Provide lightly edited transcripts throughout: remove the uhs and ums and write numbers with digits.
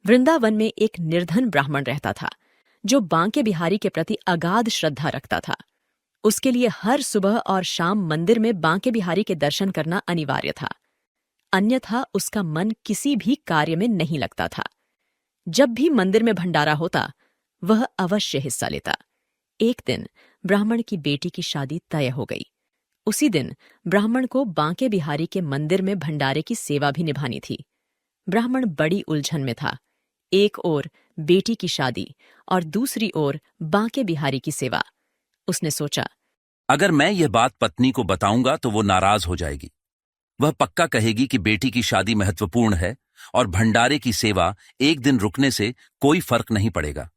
वृंदावन में एक निर्धन ब्राह्मण रहता था जो बांके बिहारी के प्रति अगाध श्रद्धा रखता था। उसके लिए हर सुबह और शाम मंदिर में बांके बिहारी के दर्शन करना अनिवार्य था, अन्यथा उसका मन किसी भी कार्य में नहीं लगता था। जब भी मंदिर में भंडारा होता वह अवश्य हिस्सा लेता। एक दिन ब्राह्मण की बेटी की शादी तय हो गई। उसी दिन ब्राह्मण को बांके बिहारी के मंदिर में भंडारे की सेवा भी निभानी थी। ब्राह्मण बड़ी उलझन में था, एक ओर बेटी की शादी और दूसरी ओर बांके बिहारी की सेवा। उसने सोचा, अगर मैं यह बात पत्नी को बताऊंगा तो वो नाराज हो जाएगी। वह पक्का कहेगी कि बेटी की शादी महत्वपूर्ण है और भंडारे की सेवा एक दिन रुकने से कोई फर्क नहीं पड़ेगा।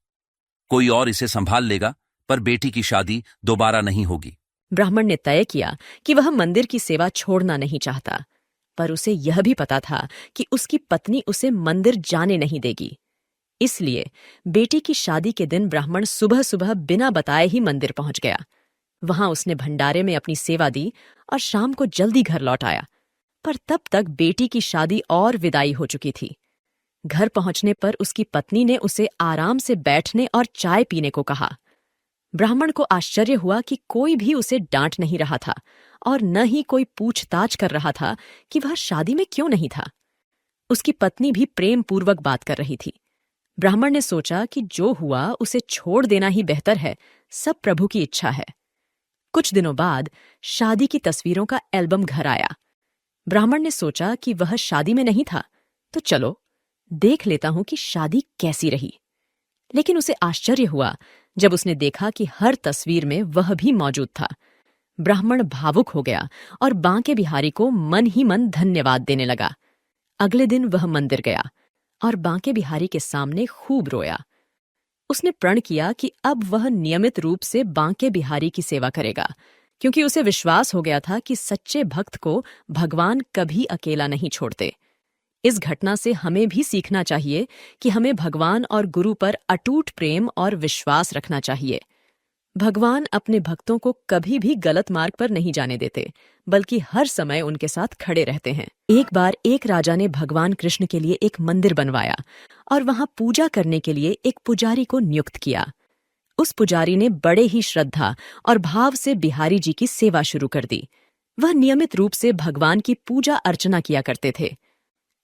कोई और इसे संभाल लेगा, पर बेटी की शादी दोबारा नहीं होगी। ब्राह्मण ने तय किया कि वह मंदिर की सेवा छोड़ना नहीं चाहता, पर उसे यह भी पता था कि उसकी पत्नी उसे मंदिर जाने नहीं देगी। इसलिए बेटी की शादी के दिन ब्राह्मण सुबह सुबह बिना बताए ही मंदिर पहुंच गया। वहां उसने भंडारे में अपनी सेवा दी और शाम को जल्दी घर लौट आया। पर तब तक बेटी की शादी और विदाई हो चुकी थी। घर पहुंचने पर उसकी पत्नी ने उसे आराम से बैठने और चाय पीने को कहा। ब्राह्मण को आश्चर्य हुआ कि कोई भी उसे डांट नहीं रहा था और न ही कोई पूछताछ कर रहा था कि वह शादी में क्यों नहीं था। उसकी पत्नी भी प्रेम पूर्वक बात कर रही थी। ब्राह्मण ने सोचा कि जो हुआ उसे छोड़ देना ही बेहतर है, सब प्रभु की इच्छा है। कुछ दिनों बाद शादी की तस्वीरों का एल्बम घर आया। ब्राह्मण ने सोचा कि वह शादी में नहीं था, तो चलो देख लेता हूं कि शादी कैसी रही। लेकिन उसे आश्चर्य हुआ जब उसने देखा कि हर तस्वीर में वह भी मौजूद था। ब्राह्मण भावुक हो गया और बांके बिहारी को मन ही मन धन्यवाद देने लगा। अगले दिन वह मंदिर गया और बांके बिहारी के सामने खूब रोया। उसने प्रण किया कि अब वह नियमित रूप से बांके बिहारी की सेवा करेगा, क्योंकि उसे विश्वास हो गया था कि सच्चे भक्त को भगवान कभी अकेला नहीं छोड़ते। इस घटना से हमें भी सीखना चाहिए कि हमें भगवान और गुरु पर अटूट प्रेम और विश्वास रखना चाहिए। भगवान अपने भक्तों को कभी भी गलत मार्ग पर नहीं जाने देते, बल्कि हर समय उनके साथ खड़े रहते हैं। एक बार एक राजा ने भगवान कृष्ण के लिए एक मंदिर बनवाया और वहां पूजा करने के लिए एक पुजारी को नियुक्त किया। उस पुजारी ने बड़े ही श्रद्धा और भाव से बिहारी जी की सेवा शुरू कर दी। वह नियमित रूप से भगवान की पूजा अर्चना किया करते थे।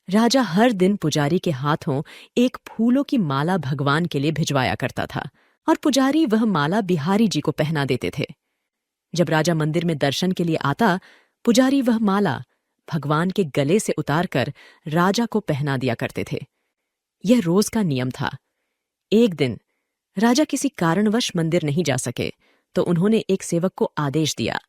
राजा हर दिन पुजारी के हाथों एक फूलों की माला भगवान के लिए भिजवाया करता था और पुजारी वह माला बिहारी जी को पहना देते थे। जब राजा मंदिर में दर्शन के लिए आता, पुजारी वह माला भगवान के गले से उतारकर राजा को पहना दिया करते थे। यह रोज का नियम था। एक दिन राजा किसी कारणवश मंदिर नहीं जा सके, तो उन्होंने एक सेवक को आदेश दिया,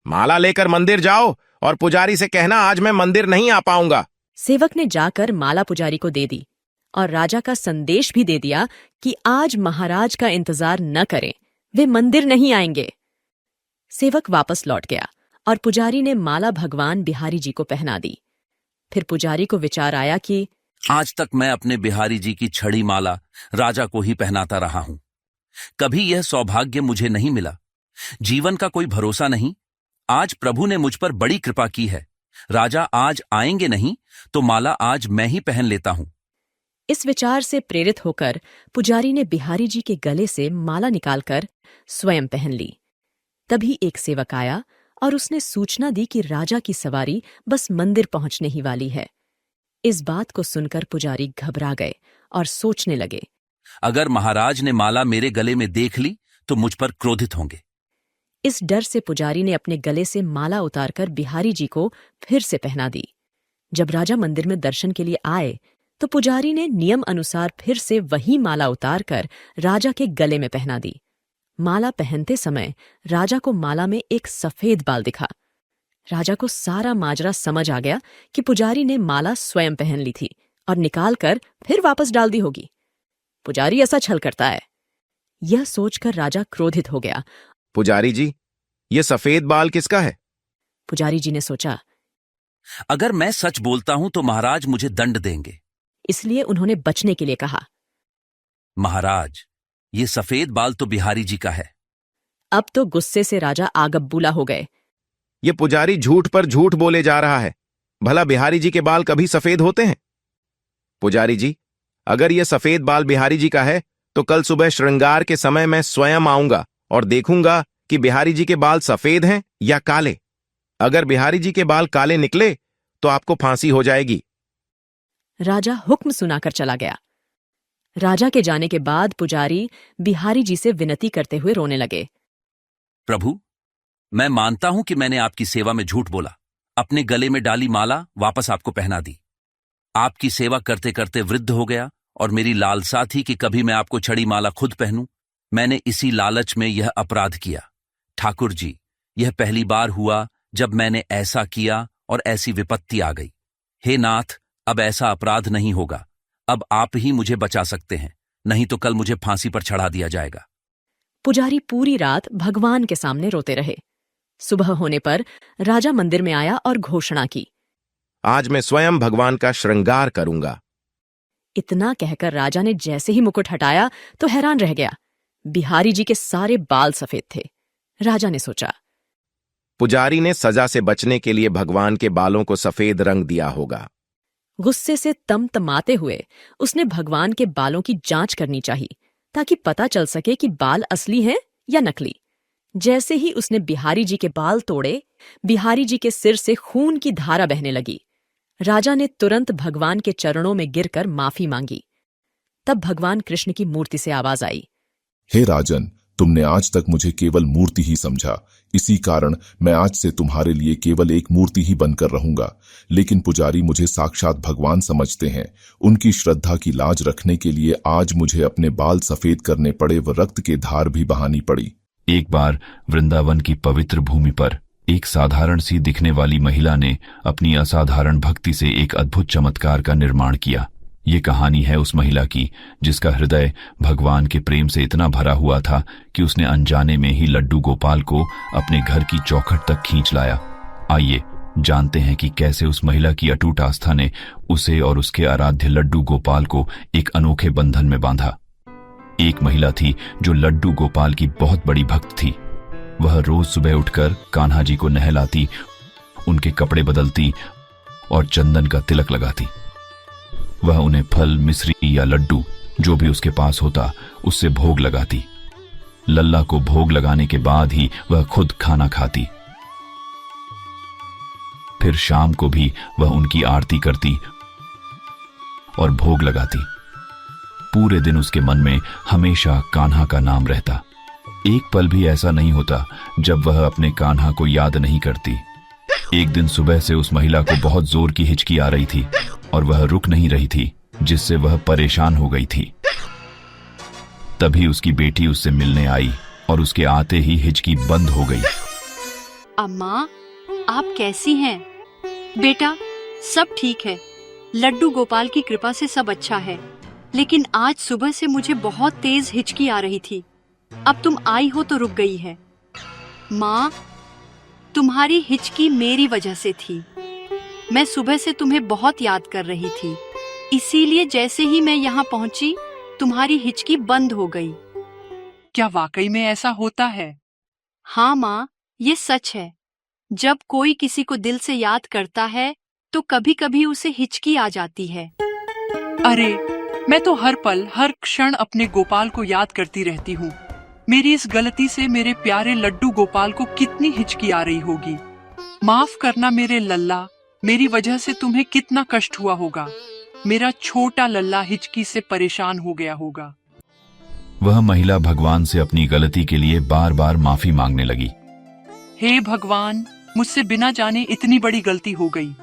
माला लेकर मंदिर जाओ और पुजारी से कहना आज मैं मंदिर नहीं आ पाऊंगा। सेवक ने जाकर माला पुजारी को दे दी और राजा का संदेश भी दे दिया कि आज महाराज का इंतजार न करें, वे मंदिर नहीं आएंगे। सेवक वापस लौट गया और पुजारी ने माला भगवान बिहारी जी को पहना दी। फिर पुजारी को विचार आया कि आज तक मैं अपने बिहारी जी की छड़ी माला राजा को ही पहनाता रहा हूं। कभी यह सौभाग्य मुझे नहीं मिला। जीवन का कोई भरोसा नहीं। आज प्रभु ने मुझ पर बड़ी कृपा की है। राजा आज आएंगे नहीं, तो माला आज मैं ही पहन लेता हूं। इस विचार से प्रेरित होकर पुजारी ने बिहारी जी के गले से माला निकालकर स्वयं पहन ली। तभी एक सेवक आया और उसने सूचना दी कि राजा की सवारी बस मंदिर पहुंचने ही वाली है। इस बात को सुनकर पुजारी घबरा गए और सोचने लगे, अगर महाराज ने माला मेरे गले में देख ली तो मुझ पर क्रोधित होंगे। इस डर से पुजारी ने अपने गले से माला उतारकर बिहारी जी को फिर से पहना दी। जब राजा मंदिर में दर्शन के लिए आए, तो पुजारी ने नियम अनुसार फिर से वही माला उतारकर राजा के गले में पहना दी। माला पहनते समय राजा को माला में एक सफेद बाल दिखा। राजा को सारा माजरा समझ आ गया कि पुजारी ने माला स्वयं पहन ली थी और निकालकर फिर वापस डाल दी होगी। पुजारी ऐसा छल करता है। यह सोचकर राजा क्रोधित हो गया। पुजारी जी, ये सफेद बाल किसका है? पुजारी जी ने सोचा, अगर मैं सच बोलता हूं तो महाराज मुझे दंड देंगे। इसलिए उन्होंने बचने के लिए कहा, महाराज, ये सफेद बाल तो बिहारी जी का है। अब तो गुस्से से राजा आगबबूला हो गए। ये पुजारी झूठ पर झूठ बोले जा रहा है। भला बिहारी जी के बाल कभी सफेद होते हैं? पुजारी जी, अगर यह सफेद बाल बिहारी जी का है तो कल सुबह श्रृंगार के समय मैं स्वयं आऊंगा और देखूंगा कि बिहारी जी के बाल सफेद हैं या काले। अगर बिहारी जी के बाल काले निकले तो आपको फांसी हो जाएगी। राजा हुक्म सुनाकर चला गया। राजा के जाने के बाद पुजारी बिहारी जी से विनती करते हुए रोने लगे। प्रभु, मैं मानता हूं कि मैंने आपकी सेवा में झूठ बोला, अपने गले में डाली माला वापस आपको पहना दी। आपकी सेवा करते करते वृद्ध हो गया और मेरी लालसा थी कि कभी मैं आपको छड़ी माला खुद पहनूं। मैंने इसी लालच में यह अपराध किया। ठाकुर जी, यह पहली बार हुआ जब मैंने ऐसा किया और ऐसी विपत्ति आ गई। हे नाथ, अब ऐसा अपराध नहीं होगा। अब आप ही मुझे बचा सकते हैं, नहीं तो कल मुझे फांसी पर चढ़ा दिया जाएगा। पुजारी पूरी रात भगवान के सामने रोते रहे। सुबह होने पर राजा मंदिर में आया और घोषणा की, आज मैं स्वयं भगवान का श्रृंगार करूंगा। इतना कहकर राजा ने जैसे ही मुकुट हटाया तो हैरान रह गया। बिहारी जी के सारे बाल सफेद थे। राजा ने सोचा, पुजारी ने सजा से बचने के लिए भगवान के बालों को सफेद रंग दिया होगा। गुस्से से तमतमाते हुए उसने भगवान के बालों की जांच करनी चाहिए ताकि पता चल सके कि बाल असली हैं या नकली। जैसे ही उसने बिहारी जी के बाल तोड़े, बिहारी जी के सिर से खून की धारा बहने लगी। राजा ने तुरंत भगवान के चरणों में गिरकर माफी मांगी। तब भगवान कृष्ण की मूर्ति से आवाज आई, हे राजन, तुमने आज तक मुझे केवल मूर्ति ही समझा। इसी कारण मैं आज से तुम्हारे लिए केवल एक मूर्ति ही बनकर रहूंगा। लेकिन पुजारी मुझे साक्षात भगवान समझते हैं। उनकी श्रद्धा की लाज रखने के लिए आज मुझे अपने बाल सफेद करने पड़े व रक्त के धार भी बहानी पड़ी। एक बार वृंदावन की पवित्र भूमि पर एक साधारण सी दिखने वाली महिला ने अपनी असाधारण भक्ति से एक अद्भुत चमत्कार का निर्माण किया। ये कहानी है उस महिला की जिसका हृदय भगवान के प्रेम से इतना भरा हुआ था कि उसने अनजाने में ही लड्डू गोपाल को अपने घर की चौखट तक खींच लाया। आइए जानते हैं कि कैसे उस महिला की अटूट आस्था ने उसे और उसके आराध्य लड्डू गोपाल को एक अनोखे बंधन में बांधा। एक महिला थी जो लड्डू गोपाल की बहुत बड़ी भक्त थी। वह रोज सुबह उठकर कान्हा जी को नहलाती, उनके कपड़े बदलती और चंदन का तिलक लगाती। वह उन्हें फल, मिश्री या लड्डू जो भी उसके पास होता उससे भोग लगाती। लल्ला को भोग लगाने के बाद ही वह खुद खाना खाती। फिर शाम को भी वह उनकी आरती करती और भोग लगाती। पूरे दिन उसके मन में हमेशा कान्हा का नाम रहता। एक पल भी ऐसा नहीं होता जब वह अपने कान्हा को याद नहीं करती। एक दिन सुबह से उस महिला को बहुत जोर की हिचकी आ रही थी और वह रुक नहीं रही थी, जिससे वह परेशान हो गई थी। तभी उसकी बेटी उससे मिलने आई और उसके आते ही हिचकी बंद हो गई। अम्मा, आप कैसी हैं? बेटा, सब ठीक है। लड्डू गोपाल की कृपा से सब अच्छा है। लेकिन आज सुबह से मुझे बहुत तेज हिचकी आ रही थी। अब तुम आई हो तो रुक गई है। माँ, तुम्हारी हिचकी मेरी वजह से थी। मैं सुबह से तुम्हें बहुत याद कर रही थी, इसीलिए जैसे ही मैं यहाँ पहुंची तुम्हारी हिचकी बंद हो गई। क्या वाकई में ऐसा होता है? हाँ माँ, ये सच है। जब कोई किसी को दिल से याद करता है तो कभी कभी उसे हिचकी आ जाती है। अरे, मैं तो हर पल हर क्षण अपने गोपाल को याद करती रहती हूँ। मेरी इस गलती से मेरे प्यारे लड्डू गोपाल को कितनी हिचकी आ रही होगी। माफ करना मेरे लल्ला, मेरी वजह से तुम्हें कितना कष्ट हुआ होगा। मेरा छोटा लल्ला हिचकी से परेशान हो गया होगा। वह महिला भगवान से अपनी गलती के लिए बार बार माफी मांगने लगी। हे भगवान, मुझसे बिना जाने इतनी बड़ी गलती हो गई।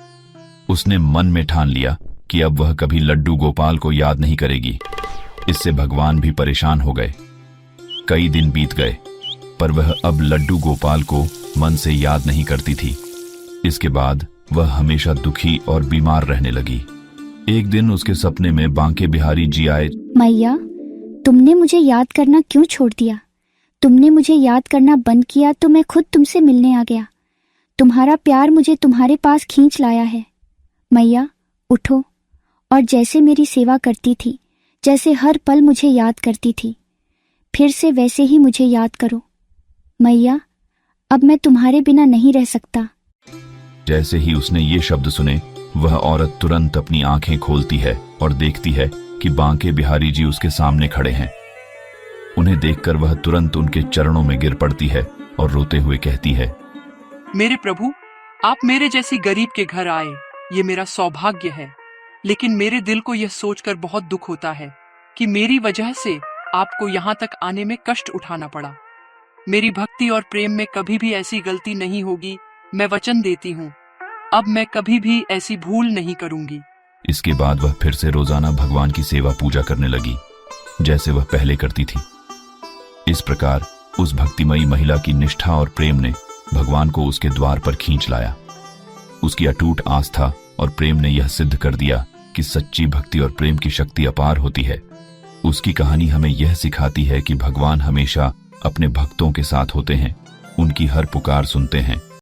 उसने मन में ठान लिया कि अब वह कभी लड्डू गोपाल को याद नहीं करेगी। इससे भगवान भी परेशान हो गए। कई दिन बीत गए, पर वह अब लड्डू गोपाल को मन से याद नहीं करती थी। इसके बाद वह हमेशा दुखी और बीमार रहने लगी। एक दिन उसके सपने में बांके बिहारी जी आए। मैया, तुमने मुझे याद करना क्यों छोड़ दिया? तुमने मुझे याद करना बंद किया तो मैं खुद तुमसे मिलने आ गया। तुम्हारा प्यार मुझे तुम्हारे पास खींच लाया है। मैया, उठो और जैसे मेरी सेवा करती थी, जैसे हर पल मुझे याद करती थी, फिर से वैसे ही मुझे याद करो। मैया, अब मैं तुम्हारे बिना नहीं रह सकता। जैसे ही उसने ये शब्द सुने, वह औरत तुरंत अपनी आंखें खोलती है और देखती है कि बांके बिहारी जी उसके सामने खड़े हैं। उन्हें देखकर वह तुरंत उनके चरणों में गिर पड़ती है और रोते हुए कहती है, मेरे प्रभु, आप मेरे जैसी गरीब के घर आए, ये मेरा सौभाग्य है। लेकिन मेरे दिल को यह सोचकर बहुत दुख होता है कि मेरी वजह से आपको यहाँ तक आने में कष्ट उठाना पड़ा। मेरी भक्ति और प्रेम में कभी भी ऐसी गलती नहीं होगी, मैं वचन देती हूँ। अब मैं कभी भी ऐसी भूल नहीं करूंगी। इसके बाद वह फिर से रोजाना भगवान की सेवा पूजा करने लगी, जैसे वह पहले करती थी। इस प्रकार उस भक्तिमयी महिला की निष्ठा और प्रेम ने भगवान को उसके द्वार पर खींच लाया। उसकी अटूट आस्था और प्रेम ने यह सिद्ध कर दिया कि सच्ची भक्ति और प्रेम की शक्ति अपार होती है। उसकी कहानी हमें यह सिखाती है कि भगवान हमेशा अपने भक्तों के साथ होते हैं, उनकी हर पुकार सुनते हैं